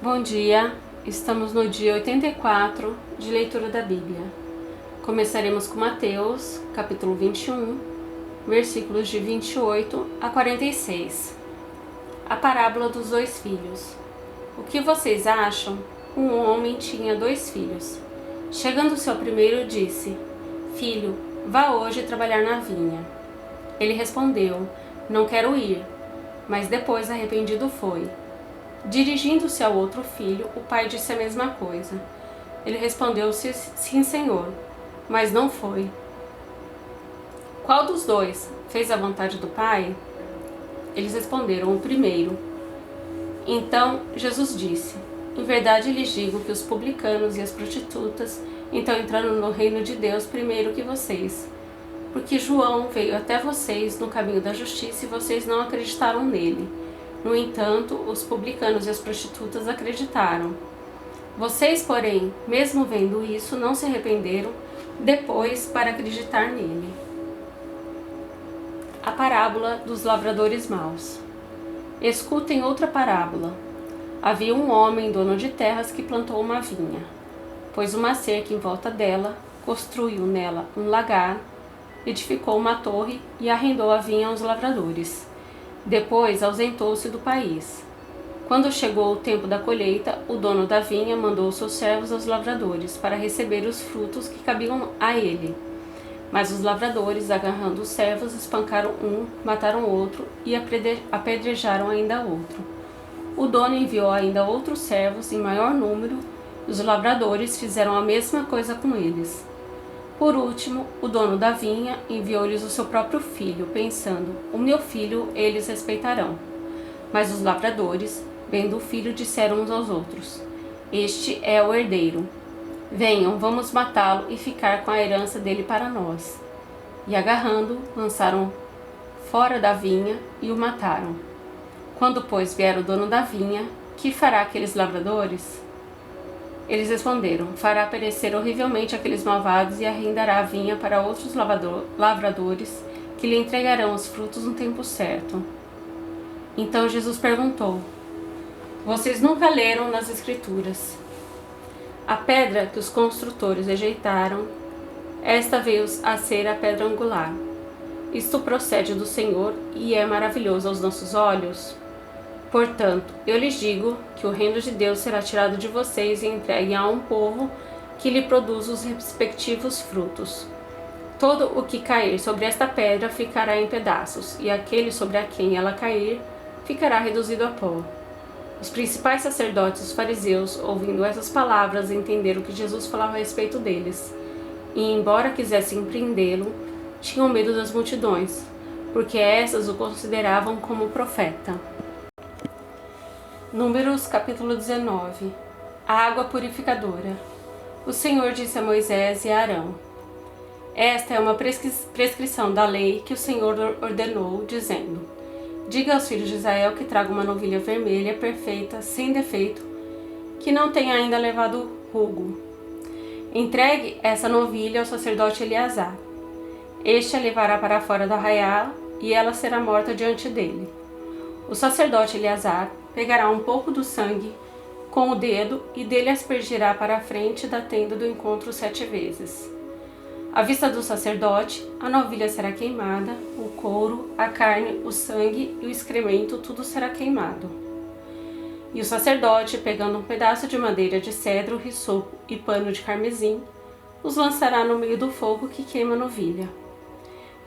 Bom dia, estamos no dia 84 de leitura da Bíblia. Começaremos com Mateus, capítulo 21, versículos de 28 a 46. A parábola dos dois filhos. O que vocês acham? Um homem tinha 2 filhos. Chegando o seu primeiro, disse: Filho, vá hoje trabalhar na vinha. Ele respondeu: Não quero ir. Mas depois, arrependido, foi. Dirigindo-se ao outro filho, o pai disse a mesma coisa. Ele respondeu: Sim, senhor, mas não foi. Qual dos dois fez a vontade do pai? Eles responderam: O primeiro. Então Jesus disse: Em verdade lhes digo que os publicanos e as prostitutas estão entrando no reino de Deus primeiro que vocês. Porque João veio até vocês no caminho da justiça e vocês não acreditaram nele. No entanto, os publicanos e as prostitutas acreditaram. Vocês, porém, mesmo vendo isso, não se arrependeram depois para acreditar nele. A parábola dos lavradores maus. Escutem outra parábola. Havia um homem, dono de terras, que plantou uma vinha. Pôs uma cerca em volta dela, construiu nela um lagar, edificou uma torre e arrendou a vinha aos lavradores. Depois ausentou-se do país. Quando chegou o tempo da colheita, o dono da vinha mandou seus servos aos lavradores para receber os frutos que cabiam a ele. Mas os lavradores, agarrando os servos, espancaram um, mataram outro e apedrejaram ainda outro. O dono enviou ainda outros servos em maior número e os lavradores fizeram a mesma coisa com eles. Por último, o dono da vinha enviou-lhes o seu próprio filho, pensando: O meu filho eles respeitarão. Mas os lavradores, vendo o filho, disseram uns aos outros: Este é o herdeiro. Venham, vamos matá-lo e ficar com a herança dele para nós. E agarrando, lançaram fora da vinha e o mataram. Quando, pois, vier o dono da vinha, que fará aqueles lavradores? Eles responderam: Fará perecer horrivelmente aqueles malvados e arrendará a vinha para outros lavradores, que lhe entregarão os frutos no tempo certo. Então Jesus perguntou: Vocês nunca leram nas Escrituras? A pedra que os construtores rejeitaram, esta veio a ser a pedra angular. Isto procede do Senhor e é maravilhoso aos nossos olhos. Portanto, eu lhes digo que o reino de Deus será tirado de vocês e entregue a um povo que lhe produz os respectivos frutos. Todo o que cair sobre esta pedra ficará em pedaços, e aquele sobre a quem ela cair ficará reduzido a pó. Os principais sacerdotes e os fariseus, ouvindo essas palavras, entenderam que Jesus falava a respeito deles, e, embora quisessem prendê-lo, tinham medo das multidões, porque essas o consideravam como profeta. Números capítulo 19. A água purificadora. O Senhor disse a Moisés e a Arão: Esta é uma prescrição da lei que o Senhor ordenou, dizendo: Diga aos filhos de Israel que tragam uma novilha vermelha, perfeita, sem defeito, que não tenha ainda levado rugo. Entregue essa novilha ao sacerdote Eleazar. Este a levará para fora do arraial e ela será morta diante dele. O sacerdote Eleazar pegará um pouco do sangue com o dedo e dele aspergirá para a frente da tenda do encontro 7 vezes. À vista do sacerdote, a novilha será queimada, o couro, a carne, o sangue e o excremento, tudo será queimado. E o sacerdote, pegando um pedaço de madeira de cedro, rissoppo e pano de carmesim, os lançará no meio do fogo que queima a novilha.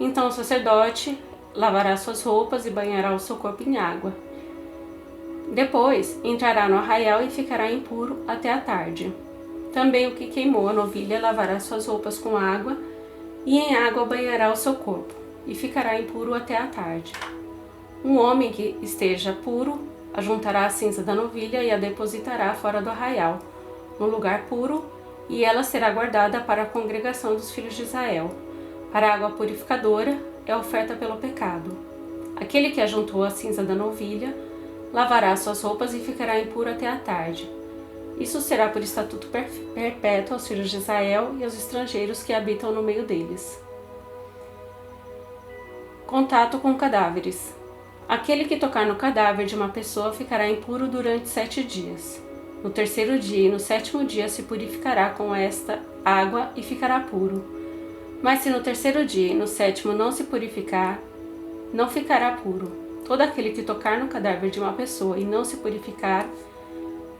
Então o sacerdote lavará suas roupas e banhará o seu corpo em água. Depois entrará no arraial e ficará impuro até a tarde. Também o que queimou a novilha lavará suas roupas com água e em água banhará o seu corpo e ficará impuro até a tarde. Um homem que esteja puro ajuntará a cinza da novilha e a depositará fora do arraial, no lugar puro, e ela será guardada para a congregação dos filhos de Israel. Para a água purificadora é oferta pelo pecado. Aquele que ajuntou a cinza da novilha lavará suas roupas e ficará impuro até a tarde. Isso será por estatuto perpétuo aos filhos de Israel e aos estrangeiros que habitam no meio deles. Contato com cadáveres. Aquele que tocar no cadáver de uma pessoa ficará impuro durante 7 dias. No terceiro dia e no sétimo dia se purificará com esta água e ficará puro. Mas se no terceiro dia e no sétimo não se purificar, não ficará puro. Todo aquele que tocar no cadáver de uma pessoa e não se purificar,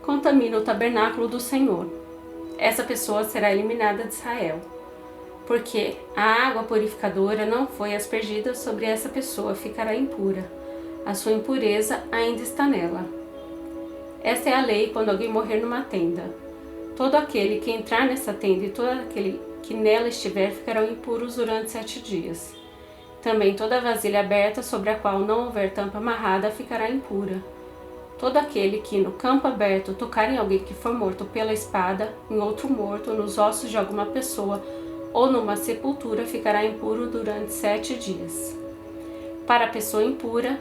contamina o tabernáculo do Senhor. Essa pessoa será eliminada de Israel, porque a água purificadora não foi aspergida sobre essa pessoa, ficará impura. A sua impureza ainda está nela. Esta é a lei quando alguém morrer numa tenda. Todo aquele que entrar nessa tenda e todo aquele que nela estiver ficarão impuros durante 7 dias. Também toda vasilha aberta sobre a qual não houver tampa amarrada ficará impura. Todo aquele que no campo aberto tocar em alguém que for morto pela espada, em outro morto, nos ossos de alguma pessoa ou numa sepultura ficará impuro durante 7 dias. Para a pessoa impura,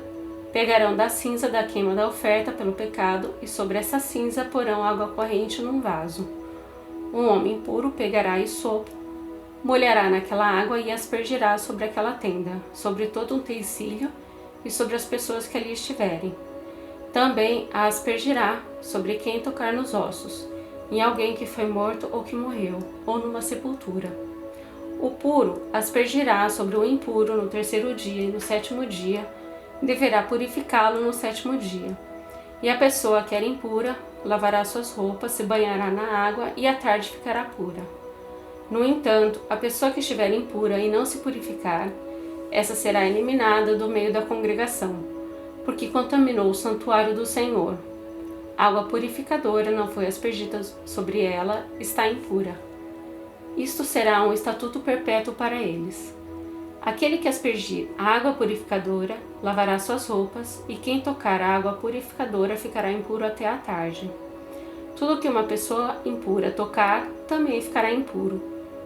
pegarão da cinza da queima da oferta pelo pecado e sobre essa cinza porão água corrente num vaso. Um homem impuro pegará esopo, molhará naquela água e aspergirá sobre aquela tenda, sobre todo utensílio e sobre as pessoas que ali estiverem. Também a aspergirá sobre quem tocar nos ossos, em alguém que foi morto ou que morreu, ou numa sepultura. O puro aspergirá sobre o impuro no terceiro dia e no sétimo dia, deverá purificá-lo no sétimo dia. E a pessoa que era impura lavará suas roupas, se banhará na água e à tarde ficará pura. No entanto, a pessoa que estiver impura e não se purificar, essa será eliminada do meio da congregação, porque contaminou o santuário do Senhor. Água purificadora não foi aspergida sobre ela, está impura. Isto será um estatuto perpétuo para eles. Aquele que aspergir a água purificadora lavará suas roupas, e quem tocar a água purificadora ficará impuro até a tarde. Tudo que uma pessoa impura tocar também ficará impuro,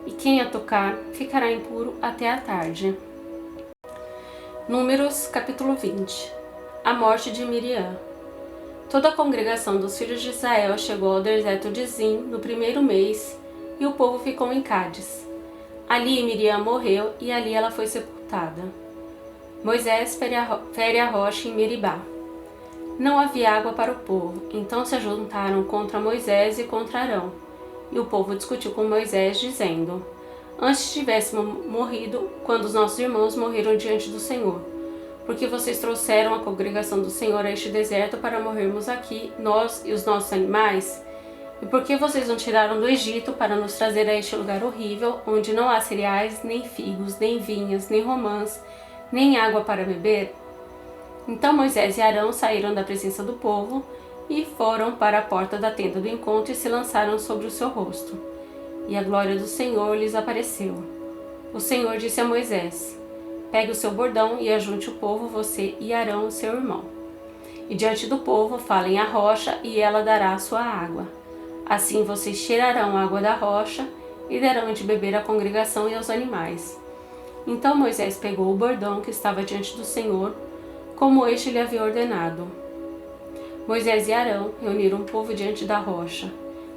e quem a tocar ficará impuro até a tarde. Números capítulo 20. A morte de Miriam. Toda a congregação dos filhos de Israel chegou ao deserto de Zim no primeiro mês, e o povo ficou em Cádiz. Ali Miriam morreu e ali ela foi sepultada. Moisés fere a rocha em Meribá. Não havia água para o povo, então se ajuntaram contra Moisés e contra Arão. E o povo discutiu com Moisés, dizendo: Antes tivéssemos morrido quando os nossos irmãos morreram diante do Senhor. Porque vocês trouxeram a congregação do Senhor a este deserto para morrermos aqui, nós e os nossos animais? E por que vocês não tiraram do Egito para nos trazer a este lugar horrível, onde não há cereais, nem figos, nem vinhas, nem romãs, nem água para beber? Então Moisés e Arão saíram da presença do povo e foram para a porta da tenda do encontro e se lançaram sobre o seu rosto. E a glória do Senhor lhes apareceu. O Senhor disse a Moisés: Pegue o seu bordão e ajunte o povo, você e Arão, seu irmão. E diante do povo falem à rocha, e ela dará a sua água. Assim vocês tirarão a água da rocha e darão de beber à congregação e aos animais. Então Moisés pegou o bordão que estava diante do Senhor, como este lhe havia ordenado. Moisés e Arão reuniram o povo diante da rocha.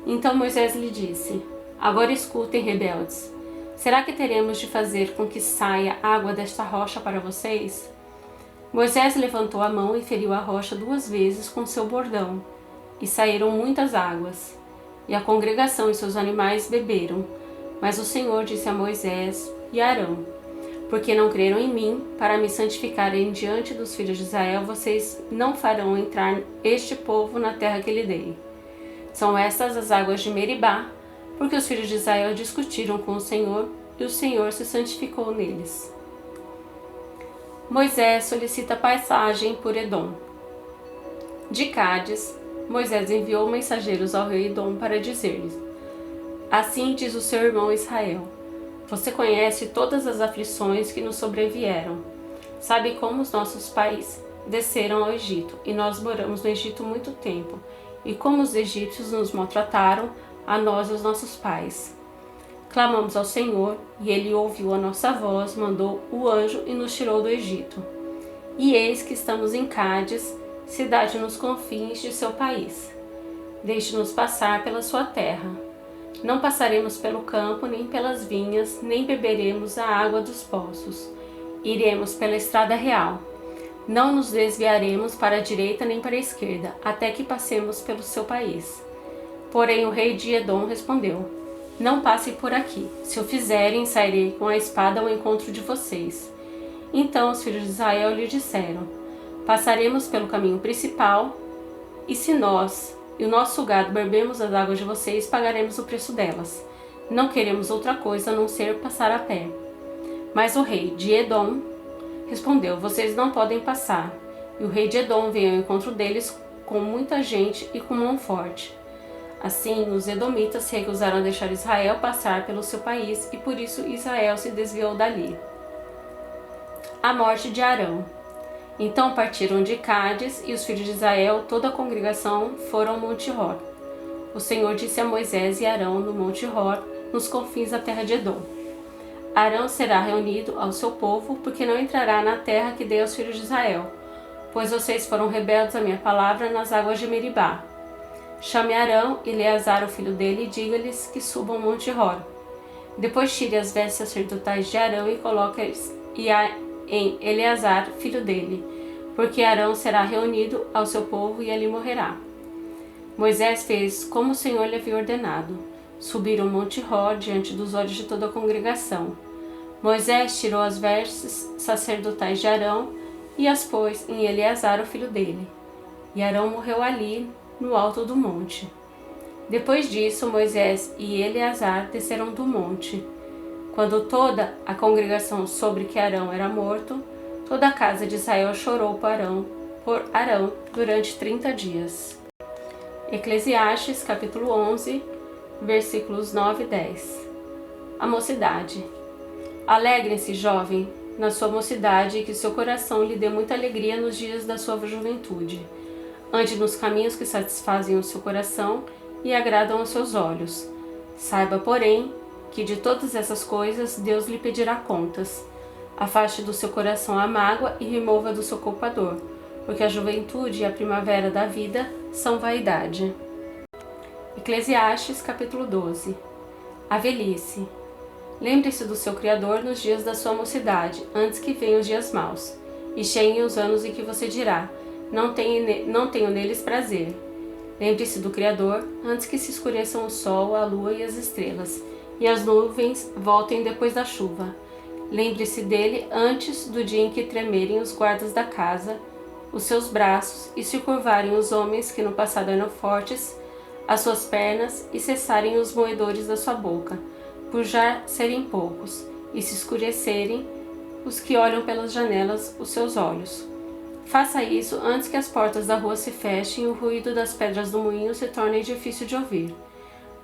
Então Moisés lhe disse: Agora escutem, rebeldes. Será que teremos de fazer com que saia água desta rocha para vocês? Moisés levantou a mão e feriu a rocha 2 vezes com seu bordão, e saíram muitas águas. E a congregação e seus animais beberam. Mas o Senhor disse a Moisés e a Arão: Porque não creram em mim, para me santificarem diante dos filhos de Israel, vocês não farão entrar este povo na terra que lhe dei. São estas as águas de Meribá, porque os filhos de Israel discutiram com o Senhor, e o Senhor se santificou neles. Moisés solicita passagem por Edom. De Cádiz, Moisés enviou mensageiros ao rei Edom para dizer-lhes: Assim diz o seu irmão Israel: Você conhece todas as aflições que nos sobrevieram. Sabe como os nossos pais desceram ao Egito, e nós moramos no Egito muito tempo, e como os egípcios nos maltrataram, a nós e aos nossos pais. Clamamos ao Senhor, e ele ouviu a nossa voz, mandou o anjo e nos tirou do Egito. E eis que estamos em Cádiz, cidade nos confins de seu país. Deixe-nos passar pela sua terra. Não passaremos pelo campo, nem pelas vinhas, nem beberemos a água dos poços. Iremos pela estrada real. Não nos desviaremos para a direita nem para a esquerda, até que passemos pelo seu país. Porém o rei de Edom respondeu: Não passem por aqui. Se o fizerem, sairei com a espada ao encontro de vocês. Então os filhos de Israel lhe disseram: Passaremos pelo caminho principal, e se nós e o nosso gado bebemos as águas de vocês, pagaremos o preço delas. Não queremos outra coisa a não ser passar a pé. Mas o rei de Edom respondeu: Vocês não podem passar. E o rei de Edom veio ao encontro deles com muita gente e com mão forte. Assim, os edomitas se recusaram a deixar Israel passar pelo seu país, e por isso Israel se desviou dali. A morte de Arão. Então partiram de Cádiz, e os filhos de Israel, toda a congregação, foram ao Monte Hor. O Senhor disse a Moisés e Arão no Monte Hor, nos confins da terra de Edom: Arão será reunido ao seu povo, porque não entrará na terra que dei aos filhos de Israel, pois vocês foram rebeldes à minha palavra nas águas de Meribá. Chame Arão e Eleazar, o filho dele, e diga-lhes que subam o Monte Hor. Depois tire as vestes sacerdotais de Arão e coloque-as em Eleazar, filho dele, porque Arão será reunido ao seu povo e ali morrerá. Moisés fez como o Senhor lhe havia ordenado. Subiram o Monte Hor diante dos olhos de toda a congregação. Moisés tirou as vestes sacerdotais de Arão e as pôs em Eleazar, o filho dele. E Arão morreu ali, no alto do monte. Depois disso, Moisés e Eleazar desceram do monte. Quando toda a congregação soube que Arão era morto, toda a casa de Israel chorou por Arão durante 30 dias. Eclesiastes, capítulo 11, versículos 9 e 10. A mocidade. Alegre-se, jovem, na sua mocidade, e que seu coração lhe dê muita alegria nos dias da sua juventude. Ande nos caminhos que satisfazem o seu coração e agradam aos seus olhos. Saiba, porém, que de todas essas coisas Deus lhe pedirá contas. Afaste do seu coração a mágoa e remova do seu culpador, porque a juventude e a primavera da vida são vaidade. Eclesiastes, capítulo 12. A velhice. Lembre-se do seu Criador nos dias da sua mocidade, antes que venham os dias maus, e cheguem os anos em que você dirá: não tenho neles prazer. Lembre-se do Criador antes que se escureçam o sol, a lua e as estrelas, e as nuvens voltem depois da chuva. Lembre-se dele antes do dia em que tremerem os guardas da casa, os seus braços, e se curvarem os homens que no passado eram fortes, as suas pernas, e cessarem os moedores da sua boca, por já serem poucos, e se escurecerem os que olham pelas janelas os seus olhos. Faça isso antes que as portas da rua se fechem e o ruído das pedras do moinho se torne difícil de ouvir.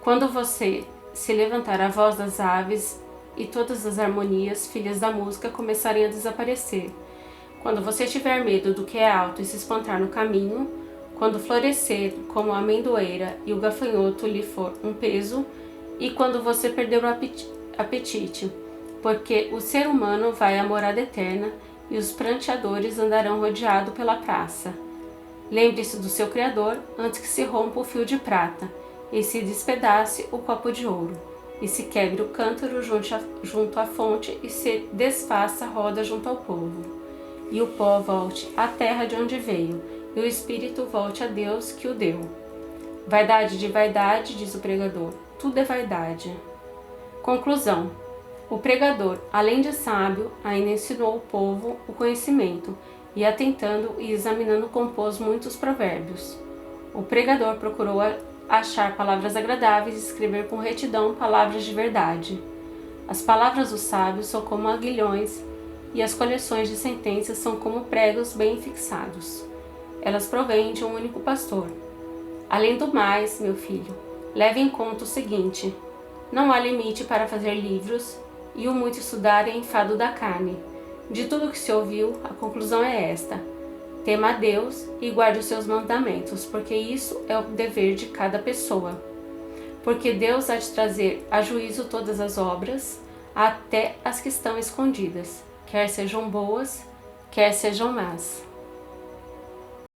Quando você se levantar a voz das aves e todas as harmonias, filhas da música, começarem a desaparecer. Quando você tiver medo do que é alto e se espantar no caminho, quando florescer como a amendoeira e o gafanhoto lhe for um peso, e quando você perder o apetite, porque o ser humano vai à morada eterna e os pranteadores andarão rodeado pela praça. Lembre-se do seu Criador antes que se rompa o fio de prata, e se despedace o copo de ouro, e se quebre o cântaro junto à fonte, e se desfaça a roda junto ao povo. E o pó volte à terra de onde veio, e o espírito volte a Deus que o deu. Vaidade de vaidade, diz o pregador, tudo é vaidade. Conclusão. O pregador, além de sábio, ainda ensinou o povo o conhecimento, e atentando e examinando compôs muitos provérbios. O pregador procurou achar palavras agradáveis e escrever com retidão palavras de verdade. As palavras dos sábios são como aguilhões, e as coleções de sentenças são como pregos bem fixados. Elas provêm de um único pastor. Além do mais, meu filho, leve em conta o seguinte: não há limite para fazer livros, e o muito estudar é enfado da carne. De tudo que se ouviu, a conclusão é esta: tema a Deus e guarde os seus mandamentos, porque isso é o dever de cada pessoa. Porque Deus há de trazer a juízo todas as obras, até as que estão escondidas, quer sejam boas, quer sejam más.